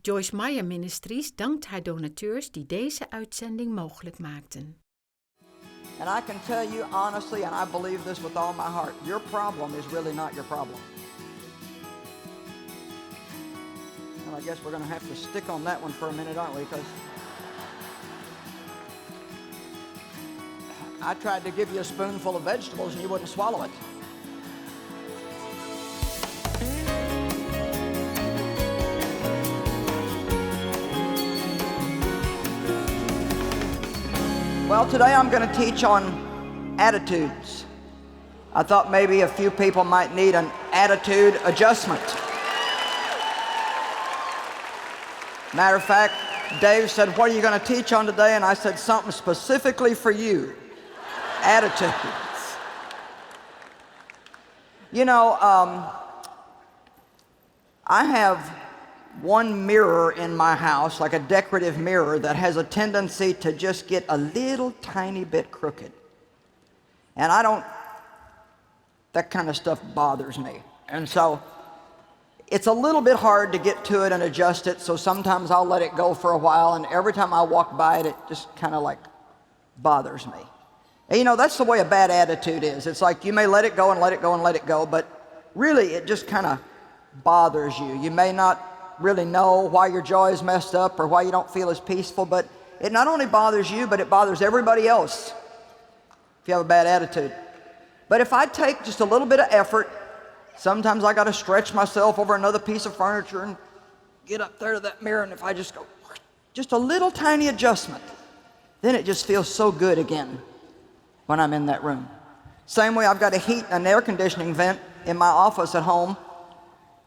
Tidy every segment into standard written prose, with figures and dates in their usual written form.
Joyce Meyer Ministries dankt haar donateurs die deze uitzending mogelijk maakten. And I can tell you honestly, and I believe this with all my heart, your problem is really not your problem. Well, I guess we're going to have to stick on that one for a minute, aren't we? Because I tried to give you a spoonful of vegetables and you wouldn't swallow it. Well, today I'm going to teach on attitudes. I thought maybe a few people might need an attitude adjustment. Matter of fact, Dave said, "What are you going to teach on today?" And I said, "Something specifically for you. Attitudes." You know, I have one mirror in my house, like a decorative mirror, that has a tendency to just get a little tiny bit crooked. And that kind of stuff bothers me. And so it's a little bit hard to get to it and adjust it, so sometimes I'll let it go for a while, and every time I walk by it, it just kind of like bothers me. And you know, that's the way a bad attitude is. It's like you may let it go and let it go and let it go, but really it just kind of bothers you. You may not really know why your joy is messed up or why you don't feel as peaceful, but it not only bothers you, but it bothers everybody else if you have a bad attitude. But if I take just a little bit of effort, sometimes I got to stretch myself over another piece of furniture and get up there to that mirror, and if I just go, just a little tiny adjustment, then it just feels so good again when I'm in that room. Same way, I've got a heat and air conditioning vent in my office at home,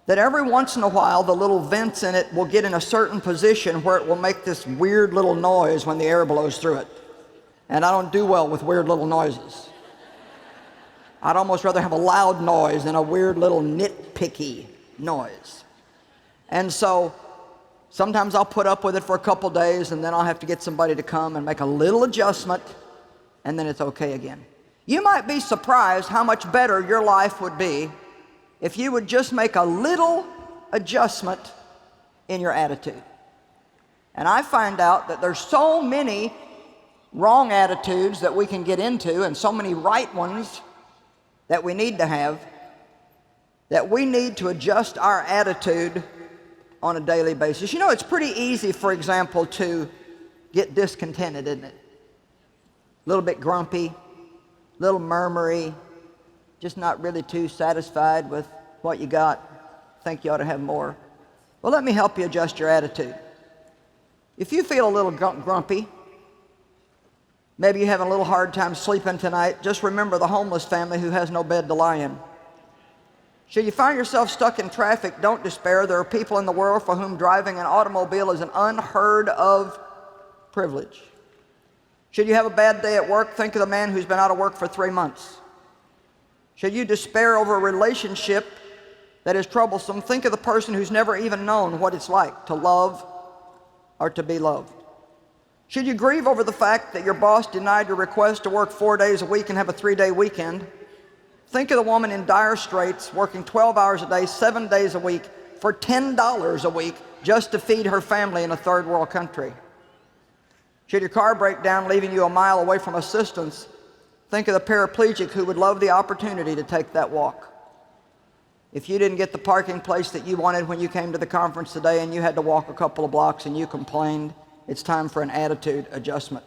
that every once in a while the little vents in it will get in a certain position where it will make this weird little noise when the air blows through it. And I don't do well with weird little noises. I'd almost rather have a loud noise than a weird little nitpicky noise. And so sometimes I'll put up with it for a couple days, and then I'll have to get somebody to come and make a little adjustment, and then it's okay again. You might be surprised how much better your life would be if you would just make a little adjustment in your attitude. And I find out that there's so many wrong attitudes that we can get into, and so many right ones that we need to have, that we need to adjust our attitude on a daily basis. You know, it's pretty easy, for example, to get discontented, isn't it? A little bit grumpy, a little murmury, just not really too satisfied with what you got, think you ought to have more. Well, let me help you adjust your attitude. If you feel a little grumpy, maybe you're having a little hard time sleeping tonight, just remember the homeless family who has no bed to lie in. Should you find yourself stuck in traffic, don't despair. There are people in the world for whom driving an automobile is an unheard of privilege. Should you have a bad day at work, think of the man who's been out of work for 3 months. Should you despair over a relationship that is troublesome, think of the person who's never even known what it's like to love or to be loved. Should you grieve over the fact that your boss denied your request to work 4 days a week and have a 3-day weekend, think of the woman in dire straits working 12 hours a day, 7 days a week for $10 a week just to feed her family in a third world country. Should your car break down, leaving you a mile away from assistance, think of the paraplegic who would love the opportunity to take that walk. If you didn't get the parking place that you wanted when you came to the conference today and you had to walk a couple of blocks and you complained, it's time for an attitude adjustment.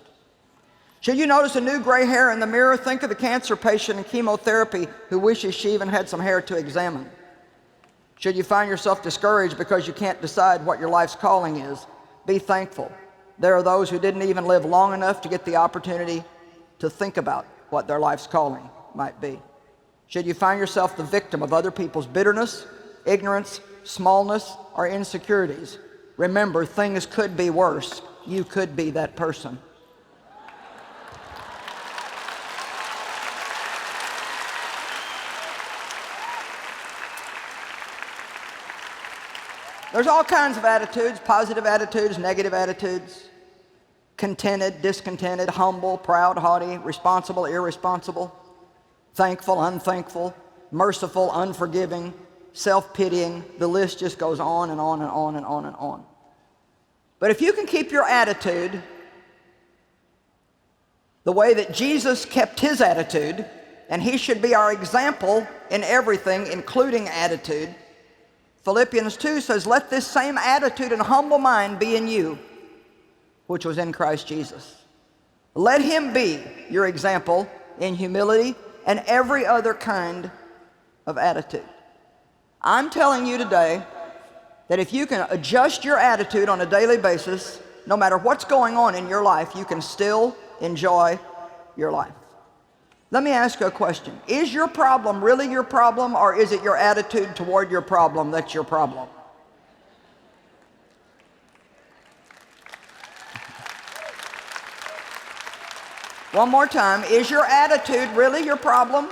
Should you notice a new gray hair in the mirror, think of the cancer patient in chemotherapy who wishes she even had some hair to examine. Should you find yourself discouraged because you can't decide what your life's calling is, be thankful. There are those who didn't even live long enough to get the opportunity to think about what their life's calling might be. Should you find yourself the victim of other people's bitterness, ignorance, smallness, or insecurities, remember, things could be worse. You could be that person. There's all kinds of attitudes, positive attitudes, negative attitudes, contented, discontented, humble, proud, haughty, responsible, irresponsible, thankful, unthankful, merciful, unforgiving, self-pitying. The list just goes on and on and on and on and on. But if you can keep your attitude the way that Jesus kept his attitude, and he should be our example in everything, including attitude, Philippians 2 says, let this same attitude and humble mind be in you, which was in Christ Jesus. Let him be your example in humility and every other kind of attitude. I'm telling you today that if you can adjust your attitude on a daily basis, no matter what's going on in your life, you can still enjoy your life. Let me ask you a question. Is your problem really your problem, or is it your attitude toward your problem that's your problem? One more time. Is your attitude really your problem?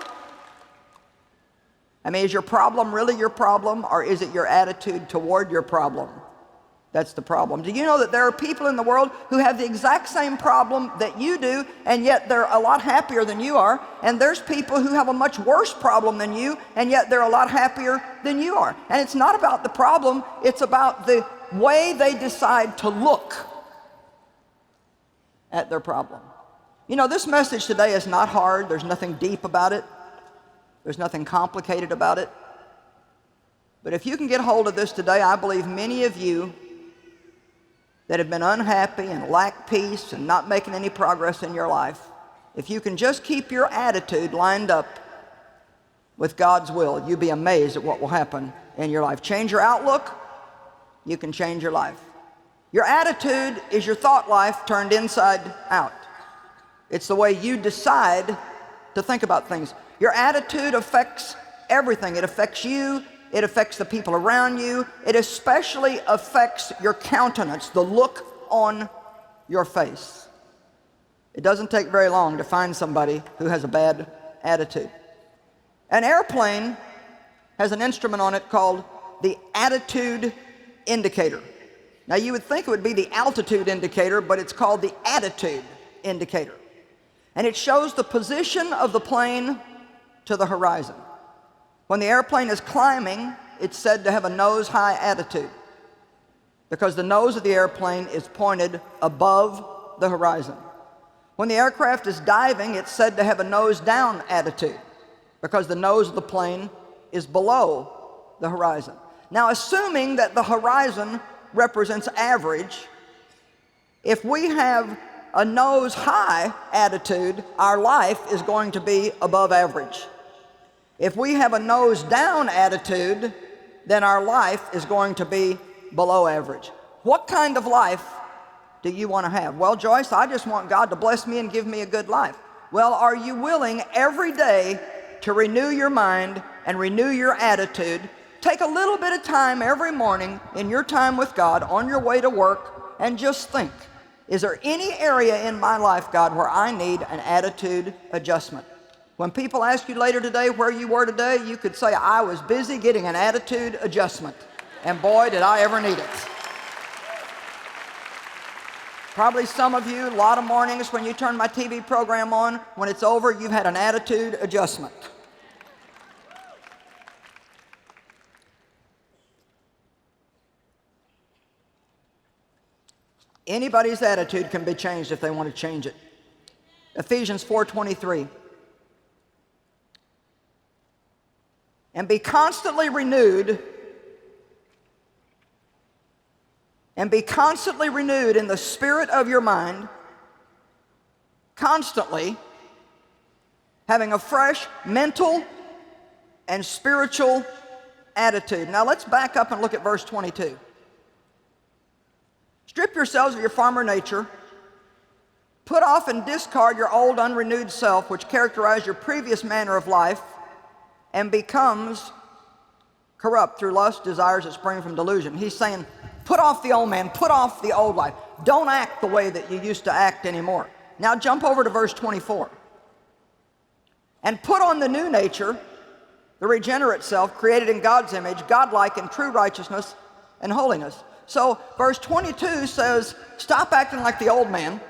I mean, is your problem really your problem, or is it your attitude toward your problem that's the problem? Do you know that there are people in the world who have the exact same problem that you do, and yet they're a lot happier than you are? And there's people who have a much worse problem than you, and yet they're a lot happier than you are. And it's not about the problem, it's about the way they decide to look at their problem. You know, this message today is not hard. There's nothing deep about it. There's nothing complicated about it. But if you can get hold of this today, I believe many of you that have been unhappy and lack peace and not making any progress in your life, if you can just keep your attitude lined up with God's will, you'll be amazed at what will happen in your life. Change your outlook, you can change your life. Your attitude is your thought life turned inside out. It's the way you decide to think about things. Your attitude affects everything. It affects you. It affects the people around you. It especially affects your countenance, the look on your face. It doesn't take very long to find somebody who has a bad attitude. An airplane has an instrument on it called the attitude indicator. Now, you would think it would be the altitude indicator, but it's called the attitude indicator. And it shows the position of the plane to the horizon. When the airplane is climbing, it's said to have a nose-high attitude because the nose of the airplane is pointed above the horizon. When the aircraft is diving, it's said to have a nose-down attitude because the nose of the plane is below the horizon. Now, assuming that the horizon represents average, if we have a nose-high attitude, our life is going to be above average. If we have a nose-down attitude, then our life is going to be below average. What kind of life do you want to have? Well, Joyce, I just want God to bless me and give me a good life. Well, are you willing every day to renew your mind and renew your attitude? Take a little bit of time every morning in your time with God on your way to work and just think, is there any area in my life, God, where I need an attitude adjustment? When people ask you later today where you were today, you could say, I was busy getting an attitude adjustment. And boy, did I ever need it. Probably some of you, a lot of mornings when you turn my TV program on, when it's over, you've had an attitude adjustment. Anybody's attitude can be changed if they want to change it. Ephesians 4:23. And be constantly renewed, in the spirit of your mind, constantly having a fresh mental and spiritual attitude. Now let's back up and look at verse 22. Strip yourselves of your former nature, put off and discard your old unrenewed self, which characterized your previous manner of life, and becomes corrupt through lust, desires that spring from delusion. He's saying, put off the old man, put off the old life. Don't act the way that you used to act anymore. Now jump over to verse 24. And put on the new nature, the regenerate self, created in God's image, godlike in true righteousness and holiness. So verse 22 says, stop acting like the old man.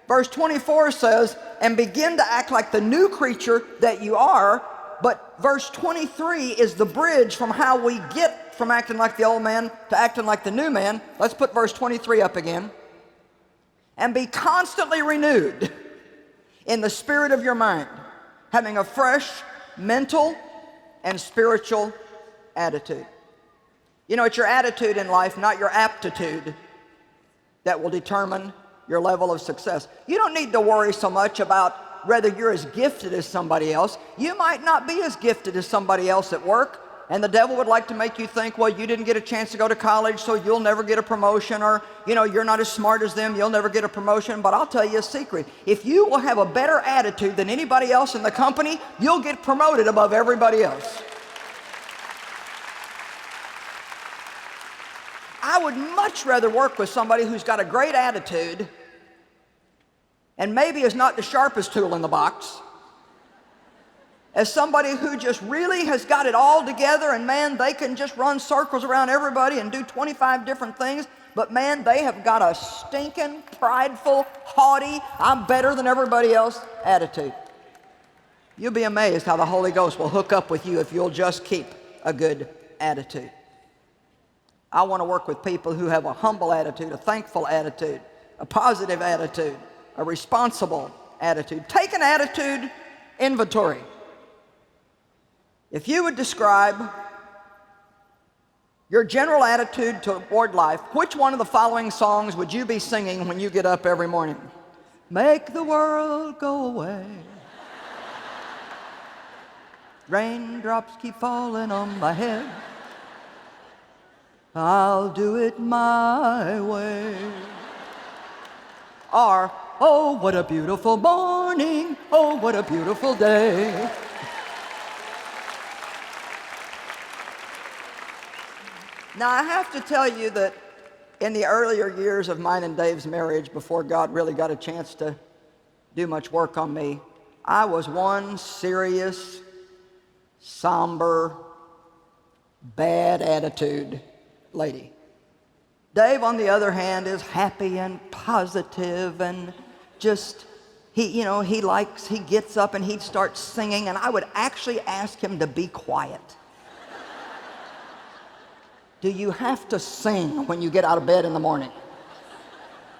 Verse 24 says, and begin to act like the new creature that you are. But verse 23 is the bridge from how we get from acting like the old man to acting like the new man. Let's put verse 23 up again. And be constantly renewed in the spirit of your mind, having a fresh mental and spiritual attitude. You know, it's your attitude in life, not your aptitude, that will determine your level of success. You don't need to worry so much about whether you're as gifted as somebody else. You might not be as gifted as somebody else at work, and the devil would like to make you think, well, you didn't get a chance to go to college, so you'll never get a promotion, or, you know, you're not as smart as them, you'll never get a promotion. But I'll tell you a secret. If you will have a better attitude than anybody else in the company, you'll get promoted above everybody else. I would much rather work with somebody who's got a great attitude and maybe is not the sharpest tool in the box, as somebody who just really has got it all together, and man, they can just run circles around everybody and do 25 different things, but man, they have got a stinking, prideful, haughty, I'm better than everybody else attitude. You'll be amazed how the Holy Ghost will hook up with you if you'll just keep a good attitude. I want to work with people who have a humble attitude, a thankful attitude, a positive attitude, a responsible attitude. Take an attitude inventory. If you would describe your general attitude toward life, which one of the following songs would you be singing when you get up every morning? Make the world go away. Raindrops keep falling on my head. I'll do it my way. Or, oh, what a beautiful morning. Oh, what a beautiful day. Now, I have to tell you that in the earlier years of mine and Dave's marriage, before God really got a chance to do much work on me, I was one serious, somber, bad attitude lady. Dave, on the other hand, is happy and positive and just, he gets up and he'd start singing, and I would actually ask him to be quiet. Do you have to sing when you get out of bed in the morning?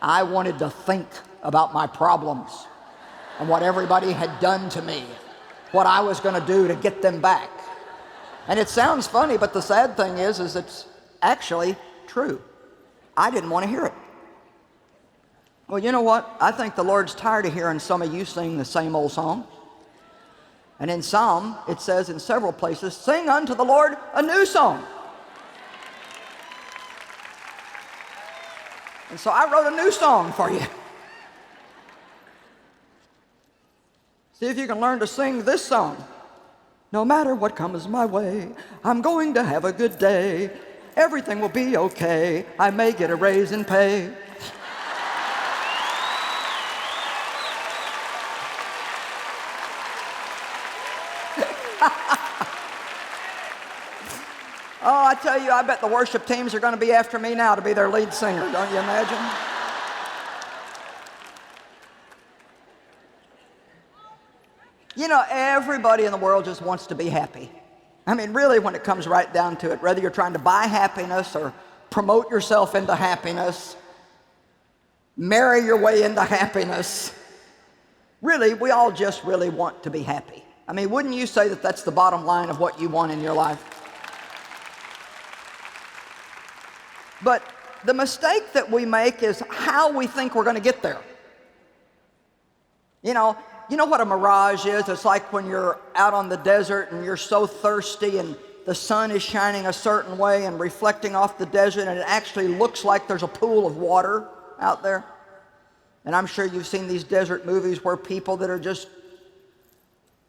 I wanted to think about my problems and what everybody had done to me, what I was going to do to get them back. And it sounds funny, but the sad thing is it's actually true. I didn't want to hear it. Well, you know what? I think the Lord's tired of hearing some of you sing the same old song. And in Psalm, it says in several places, sing unto the Lord a new song. And so I wrote a new song for you. See if you can learn to sing this song. No matter what comes my way, I'm going to have a good day. Everything will be okay. I may get a raise in pay. Oh, I tell you, I bet the worship teams are going to be after me now to be their lead singer. Don't you imagine? You know, everybody in the world just wants to be happy. I mean, really, when it comes right down to it, whether you're trying to buy happiness or promote yourself into happiness, marry your way into happiness, really, we all just really want to be happy. I mean, wouldn't you say that that's the bottom line of what you want in your life? But the mistake that we make is how we think we're going to get there. You know what a mirage is? It's like when you're out on the desert and you're so thirsty and the sun is shining a certain way and reflecting off the desert, and it actually looks like there's a pool of water out there. And I'm sure you've seen these desert movies where people that are just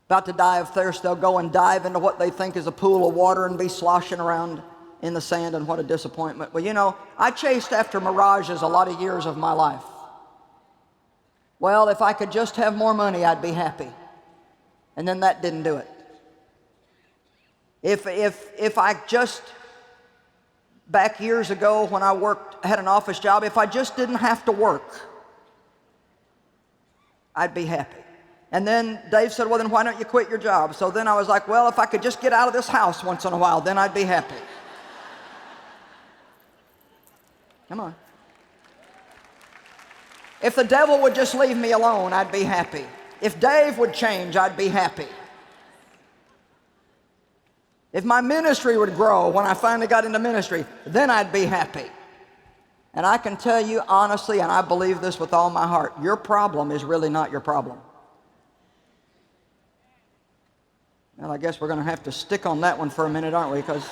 about to die of thirst, they'll go and dive into what they think is a pool of water and be sloshing around in the sand, and what a disappointment. Well, you know, I chased after mirages a lot of years of my life. Well, if I could just have more money, I'd be happy. And then that didn't do it. If I just, back years ago when I had an office job, if I just didn't have to work, I'd be happy. And then Dave said, well, then why don't you quit your job? So then I was like, well, if I could just get out of this house once in a while, then I'd be happy. Come on. If the devil would just leave me alone, I'd be happy. If Dave would change, I'd be happy. If my ministry would grow when I finally got into ministry, then I'd be happy. And I can tell you honestly, and I believe this with all my heart, your problem is really not your problem. Well, I guess we're going to have to stick on that one for a minute, aren't we? Because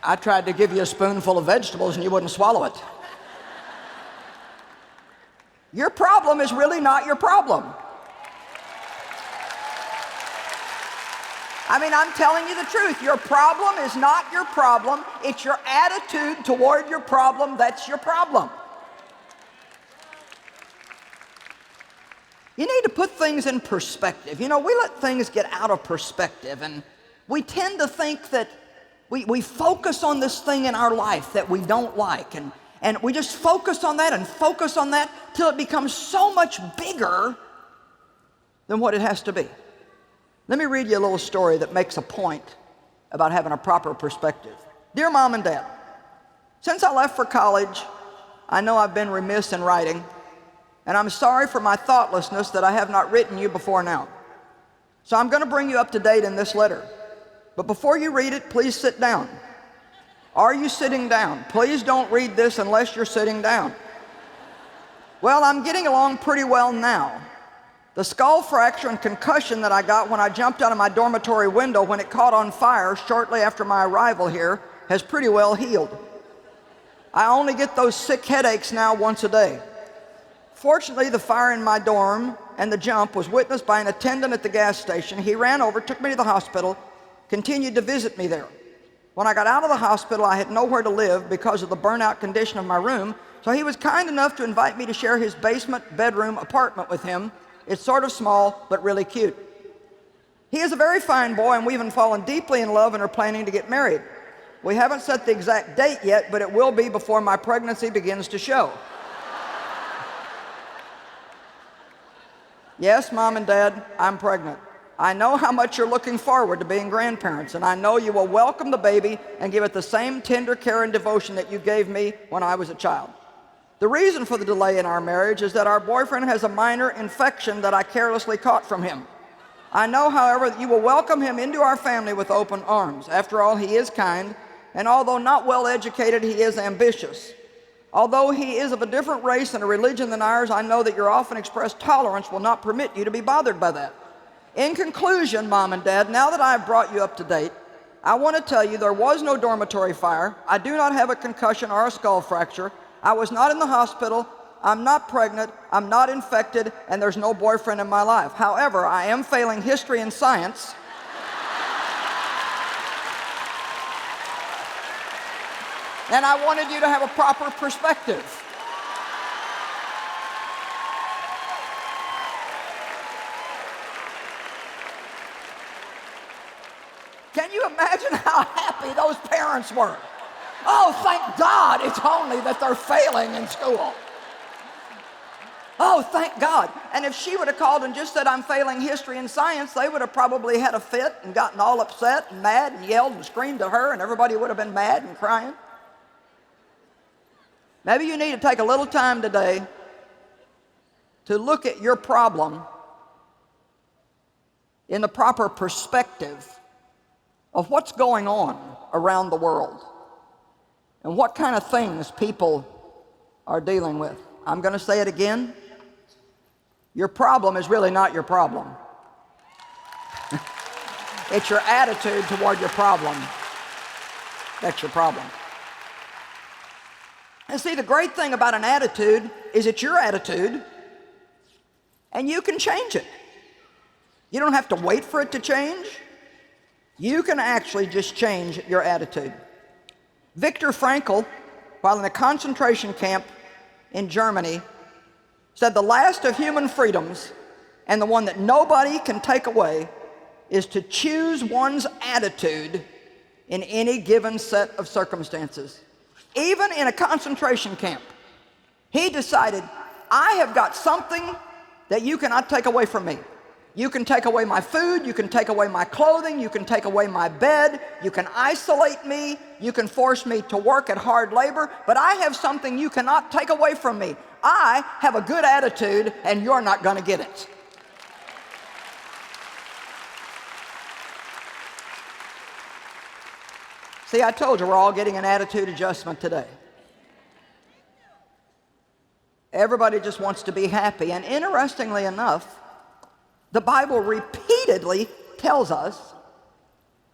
I tried to give you a spoonful of vegetables and you wouldn't swallow it. Your problem is really not your problem. I mean, I'm telling you the truth. Your problem is not your problem. It's your attitude toward your problem that's your problem. You need to put things in perspective. You know, we let things get out of perspective, and we tend to think that we focus on this thing in our life that we don't like, and we just focus on that and focus on that till it becomes so much bigger than what it has to be. Let me read you a little story that makes a point about having a proper perspective. Dear Mom and Dad, since I left for college, I know I've been remiss in writing, and I'm sorry for my thoughtlessness that I have not written you before now. So I'm going to bring you up to date in this letter. But before you read it, please sit down. Are you sitting down? Please don't read this unless you're sitting down. Well, I'm getting along pretty well now. The skull fracture and concussion that I got when I jumped out of my dormitory window when it caught on fire shortly after my arrival here has pretty well healed. I only get those sick headaches now once a day. Fortunately, the fire in my dorm and the jump was witnessed by an attendant at the gas station. He ran over, took me to the hospital, continued to visit me there. When I got out of the hospital, I had nowhere to live because of the burnout condition of my room, so he was kind enough to invite me to share his basement bedroom apartment with him. It's sort of small, but really cute. He is a very fine boy, and we've even fallen deeply in love and are planning to get married. We haven't set the exact date yet, but it will be before my pregnancy begins to show. Yes, Mom and Dad, I'm pregnant. I know how much you're looking forward to being grandparents, and I know you will welcome the baby and give it the same tender care and devotion that you gave me when I was a child. The reason for the delay in our marriage is that our boyfriend has a minor infection that I carelessly caught from him. I know, however, that you will welcome him into our family with open arms. After all, he is kind, and although not well educated, he is ambitious. Although he is of a different race and a religion than ours, I know that your often expressed tolerance will not permit you to be bothered by that. In conclusion, Mom and Dad, now that I have brought you up to date, I want to tell you there was no dormitory fire. I do not have a concussion or a skull fracture. I was not in the hospital. I'm not pregnant. I'm not infected, and there's no boyfriend in my life. However, I am failing history and science. And I wanted you to have a proper perspective. Can you imagine how happy those parents were? Oh, thank God it's only that they're failing in school. Oh, thank God. And if she would have called and just said, I'm failing history and science, they would have probably had a fit and gotten all upset and mad and yelled and screamed at her, and everybody would have been mad and crying. Maybe you need to take a little time today to look at your problem in the proper perspective of what's going on around the world and what kind of things people are dealing with. I'm going to say it again. Your problem is really not your problem. It's your attitude toward your problem that's your problem. And see, the great thing about an attitude is it's your attitude, and you can change it. You don't have to wait for it to change. You can actually just change your attitude. Viktor Frankl, while in a concentration camp in Germany, said the last of human freedoms, and the one that nobody can take away, is to choose one's attitude in any given set of circumstances. Even in a concentration camp, he decided, I have got something that you cannot take away from me. You can take away my food, you can take away my clothing, you can take away my bed, you can isolate me, you can force me to work at hard labor, but I have something you cannot take away from me. I have a good attitude, and you're not going to get it. See, I told you we're all getting an attitude adjustment today. Everybody just wants to be happy, and interestingly enough, the Bible repeatedly tells us,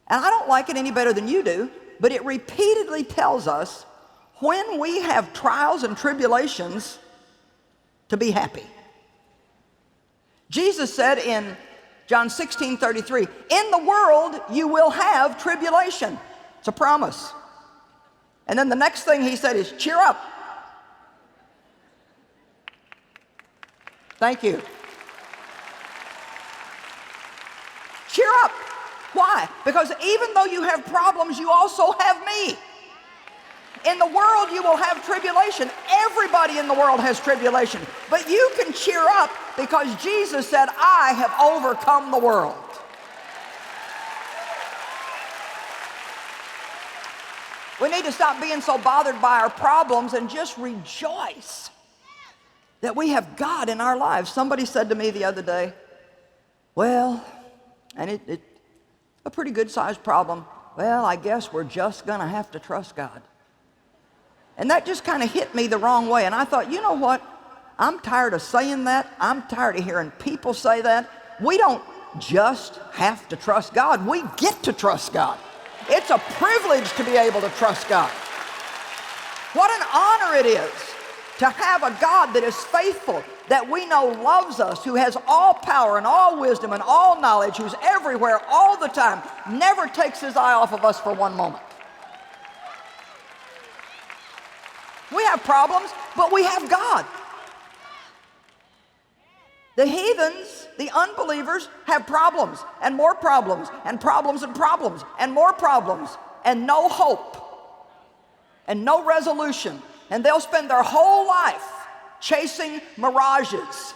and I don't like it any better than you do, but it repeatedly tells us when we have trials and tribulations to be happy. Jesus said in John 16:33, in the world you will have tribulation. It's a promise. And then the next thing he said is, cheer up. Thank you. Cheer up. Why? Because even though you have problems, you also have me. In the world you will have tribulation. Everybody in the world has tribulation. But you can cheer up because Jesus said, I have overcome the world. We need to stop being so bothered by our problems and just rejoice that we have God in our lives. Somebody said to me the other day, well, and it's a pretty good sized problem, well, I guess we're just going to have to trust God. And that just kind of hit me the wrong way. And I thought, you know what? I'm tired of saying that. I'm tired of hearing people say that. We don't just have to trust God. We get to trust God. It's a privilege to be able to trust God. What an honor it is to have a God that is faithful, that we know loves us, who has all power and all wisdom and all knowledge, who's everywhere all the time, never takes his eye off of us for one moment. We have problems, but we have God. The heathens, the unbelievers, have problems and more problems and problems and problems and more problems and no hope and no resolution. And they'll spend their whole life chasing mirages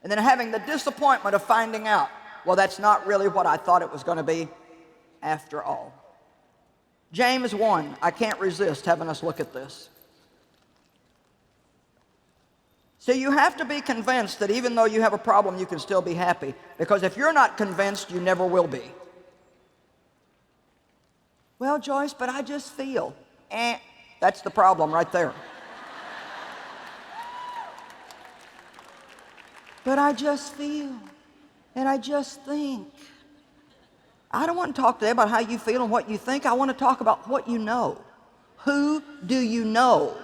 and then having the disappointment of finding out, well, that's not really what I thought it was going to be after all. James 1, I can't resist having us look at this. So you have to be convinced that even though you have a problem, you can still be happy. Because if you're not convinced, you never will be. Well, Joyce, but I just feel. That's the problem right there. But I just feel, and I just think. I don't want to talk today about how you feel and what you think. I want to talk about what you know. Who do you know?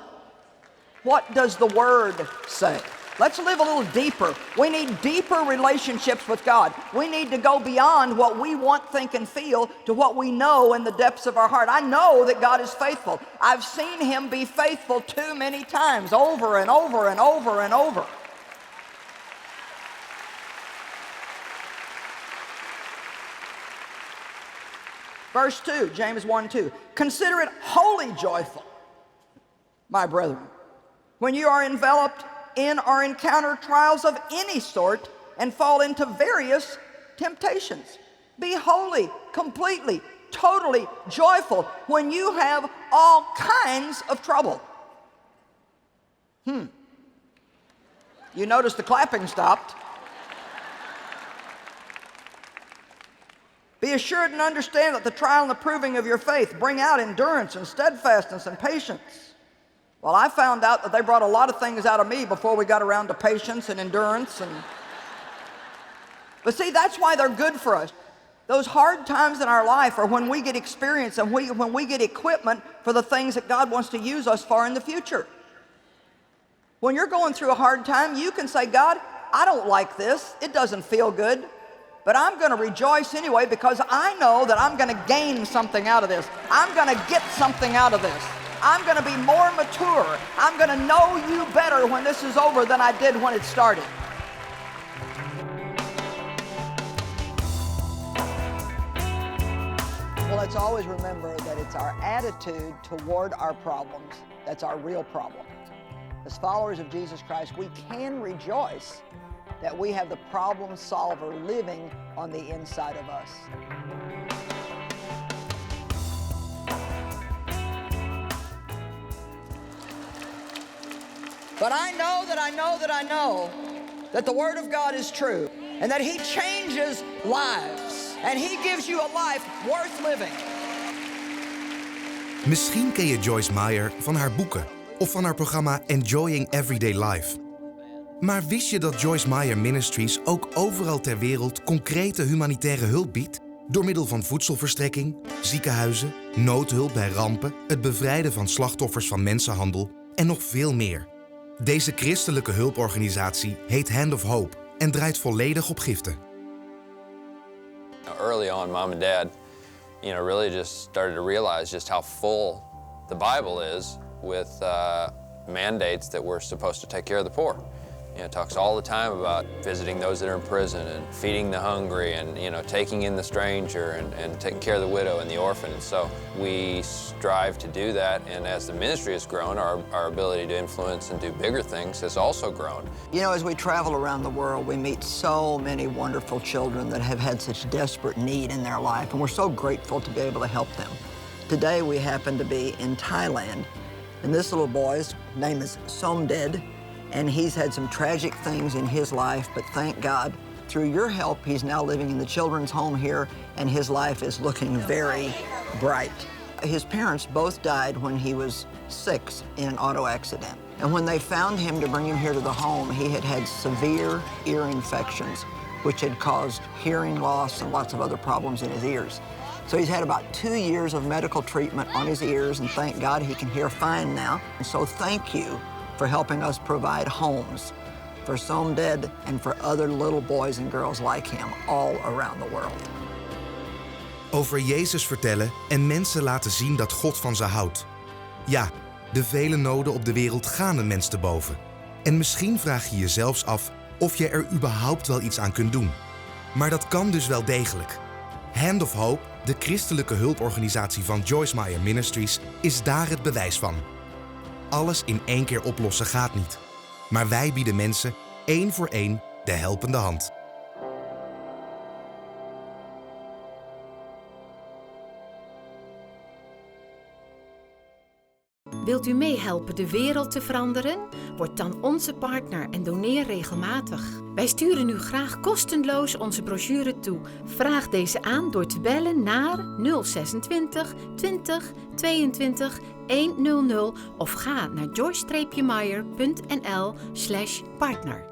What does the Word say? Let's live a little deeper. We need deeper relationships with God. We need to go beyond what we want, think, and feel to what we know in the depths of our heart. I know that God is faithful. I've seen him be faithful too many times, over and over and over and over. Verse 2, James 1:2. Consider it wholly joyful, my brethren, when you are enveloped in or encounter trials of any sort and fall into various temptations. Be wholly, completely, totally joyful when you have all kinds of trouble. You notice the clapping stopped. Be assured and understand that the trial and the proving of your faith bring out endurance and steadfastness and patience. Well, I found out that they brought a lot of things out of me before we got around to patience and endurance. But see, that's why they're good for us. Those hard times in our life are when we get experience and when we get equipment for the things that God wants to use us for in the future. When you're going through a hard time, you can say, God, I don't like this. It doesn't feel good. But I'm going to rejoice anyway because I know that I'm going to gain something out of this. I'm going to get something out of this. I'm going to be more mature. I'm going to know you better when this is over than I did when it started. Well, let's always remember that it's our attitude toward our problems that's our real problem. As followers of Jesus Christ, we can rejoice that we have the problem solver living on the inside of us. But I know that the Word of God is true, and that He changes lives, and He gives you a life worth living. Misschien ken je Joyce Meyer van haar boeken of van haar programma Enjoying Everyday Life. Maar wist je dat Joyce Meyer Ministries ook overal ter wereld concrete humanitaire hulp biedt? Door middel van voedselverstrekking, ziekenhuizen, noodhulp bij rampen, het bevrijden van slachtoffers van mensenhandel en nog veel meer. Deze christelijke hulporganisatie heet Hand of Hope en draait volledig op giften. Early on, Mom and Dad, really just started to realize just how full the Bible is with mandates that we're supposed to take care of the poor. It talks all the time about visiting those that are in prison and feeding the hungry and, taking in the stranger and taking care of the widow and the orphan. And so we strive to do that, and as the ministry has grown, our ability to influence and do bigger things has also grown. As we travel around the world, we meet so many wonderful children that have had such desperate need in their life, and we're so grateful to be able to help them. Today we happen to be in Thailand, and this little boy's name is Somded, and he's had some tragic things in his life, but thank God, through your help, he's now living in the children's home here, and his life is looking very bright. His parents both died when he was 6 in an auto accident. And when they found him to bring him here to the home, he had had severe ear infections, which had caused hearing loss and lots of other problems in his ears. So he's had about 2 years of medical treatment on his ears, and thank God he can hear fine now. And so thank you for helping us provide homes for Somded and for other little boys and girls like him all around the world. Over Jezus vertellen en mensen laten zien dat God van ze houdt. Ja, de vele noden op de wereld gaan een mens te boven. En misschien vraag je je zelfs af of je er überhaupt wel iets aan kunt doen. Maar dat kan dus wel degelijk. Hand of Hope, de christelijke hulporganisatie van Joyce Meyer Ministries, is daar het bewijs van. Alles in één keer oplossen gaat niet. Maar wij bieden mensen één voor één de helpende hand. Wilt u meehelpen de wereld te veranderen? Word dan onze partner en doneer regelmatig. Wij sturen u graag kostenloos onze brochure toe. Vraag deze aan door te bellen naar 026 20 22 100 of ga naar joyce-meyer.nl/partner.